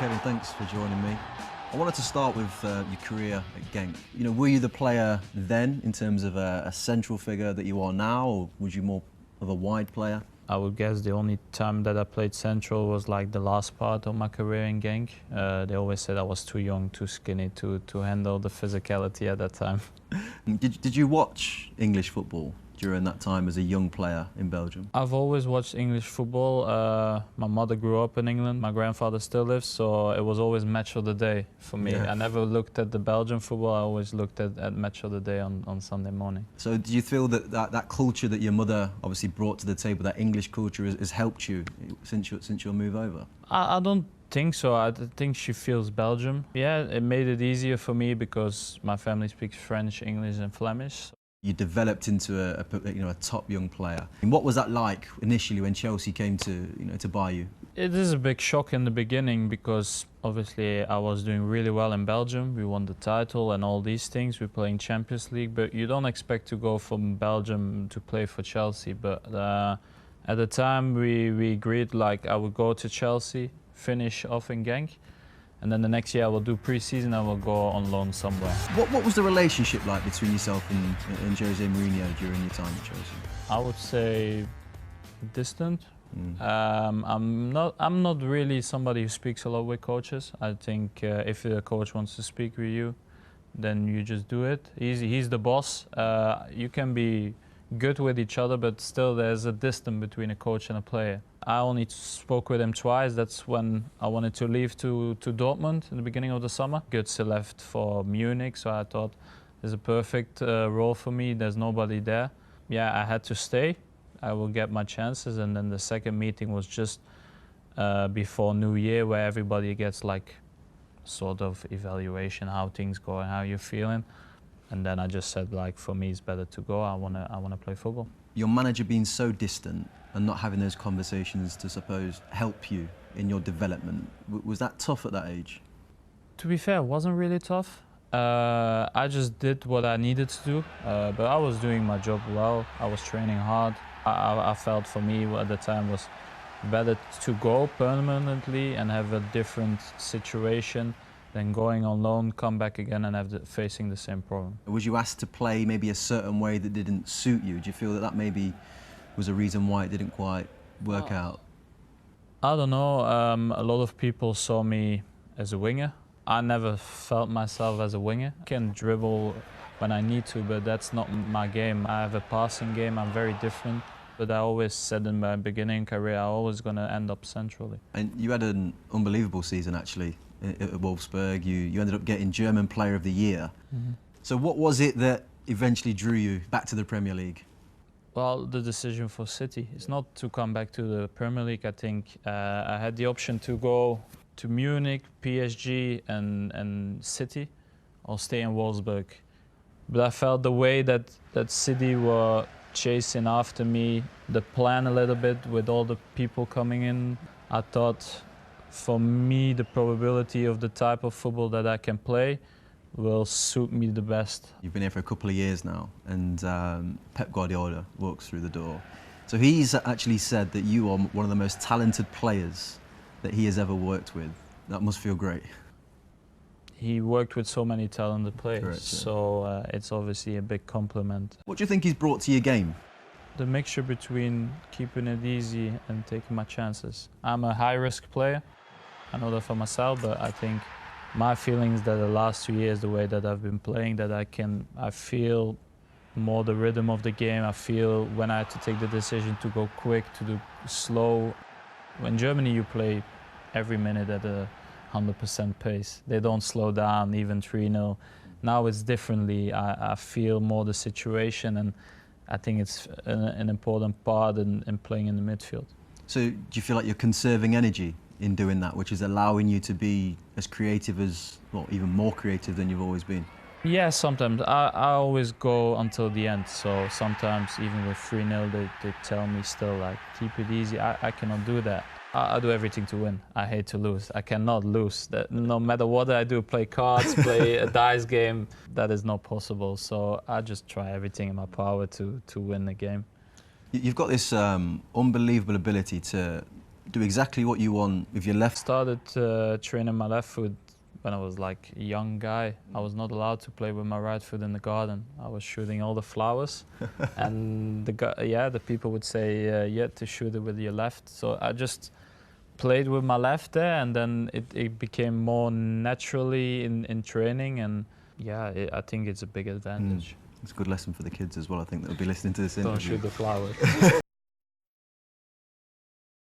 Kevin, thanks for joining me. I wanted to start with your career at Genk. You know, were you the player then in terms of a central figure that you are now, or was you more of a wide player? I would guess the only time that I played central was like the last part of my career in Genk. They always said I was too young, too skinny to handle the physicality at that time. Did you watch English football during that time as a young player in Belgium? I've always watched English football. My mother grew up in England. My grandfather still lives, so it was always match of the day for me. Yeah. I never looked at the Belgian football. I always looked at match of the day on Sunday morning. So do you feel that culture that your mother obviously brought to the table, that English culture, has helped you since your move over? I don't think so. I think she feels Belgium. Yeah, it made it easier for me because my family speaks French, English and Flemish. You developed into a top young player. And what was that like initially when Chelsea came to buy you? It is a big shock in the beginning because obviously I was doing really well in Belgium. We won the title and all these things. We're playing Champions League, but you don't expect to go from Belgium to play for Chelsea. But at the time we agreed like I would go to Chelsea, finish off in Genk, and then the next year I will do pre-season. I will go on loan somewhere. What was the relationship like between yourself and Jose Mourinho during your time at Chelsea? I would say distant. I'm not really somebody who speaks a lot with coaches. I think if the coach wants to speak with you, then you just do it. He's the boss. You can be good with each other, but still there's a distance between a coach and a player. I only spoke with him twice. That's when I wanted to leave to Dortmund in the beginning of the summer. Götze left for Munich, so I thought there's a perfect role for me. There's nobody there. Yeah, I had to stay. I will get my chances, and then the second meeting was just before New Year, where everybody gets like sort of evaluation, how things go and how you're feeling. And then I just said, like, for me, it's better to go. I wanna play football. Your manager being so distant and not having those conversations to suppose help you in your development, was that tough at that age? To be fair, it wasn't really tough. I just did what I needed to do, but I was doing my job well. I was training hard. I felt for me at the time was better to go permanently and have a different situation than going on loan, come back again and facing the same problem. Was you asked to play maybe a certain way that didn't suit you? Do you feel that maybe was a reason why it didn't quite work out? I don't know. A lot of people saw me as a winger. I never felt myself as a winger. I can dribble when I need to, but that's not my game. I have a passing game. I'm very different. But I always said in my beginning career, I'm always going to end up centrally. And you had an unbelievable season, actually, at Wolfsburg. You ended up getting German Player of the Year. Mm-hmm. So what was it that eventually drew you back to the Premier League? Well, the decision for City. It's not to come back to the Premier League. I think I had the option to go to Munich, PSG and City, or stay in Wolfsburg. But I felt the way that City were chasing after me, the plan a little bit with all the people coming in, I thought for me the probability of the type of football that I can play will suit me the best. You've been here for a couple of years now, and Pep Guardiola walks through the door. So he's actually said that you are one of the most talented players that he has ever worked with. That must feel great. He worked with so many talented players, correct, yeah. So it's obviously a big compliment. What do you think he's brought to your game? The mixture between keeping it easy and taking my chances. I'm a high-risk player. I know that for myself, but I think my feeling is that the last 2 years, the way that I've been playing, that I feel more the rhythm of the game. I feel when I had to take the decision to go quick, to do slow. In Germany, you play every minute at a 100% pace. They don't slow down, even 3-0. Now it's differently. I feel more the situation, and I think it's an important part in playing in the midfield. So do you feel like you're conserving energy in doing that, which is allowing you to be as creative as, well, even more creative than you've always been? Yeah, sometimes. I always go until the end. So sometimes even with 3-0, they tell me still, like, keep it easy. I cannot do that. I do everything to win. I hate to lose. I cannot lose. No matter what I do, play cards, play a dice game, that is not possible. So I just try everything in my power to win the game. You've got this unbelievable ability to do exactly what you want with your left. Started training my left foot when I was like a young guy. I was not allowed to play with my right foot in the garden. I was shooting all the flowers, and the people would say you had to shoot it with your left. So I just played with my left there, and then it became more naturally in training, and I think it's a big advantage. It's a good lesson for the kids as well. I think they'll be listening to this Don't interview. shoot the flowers.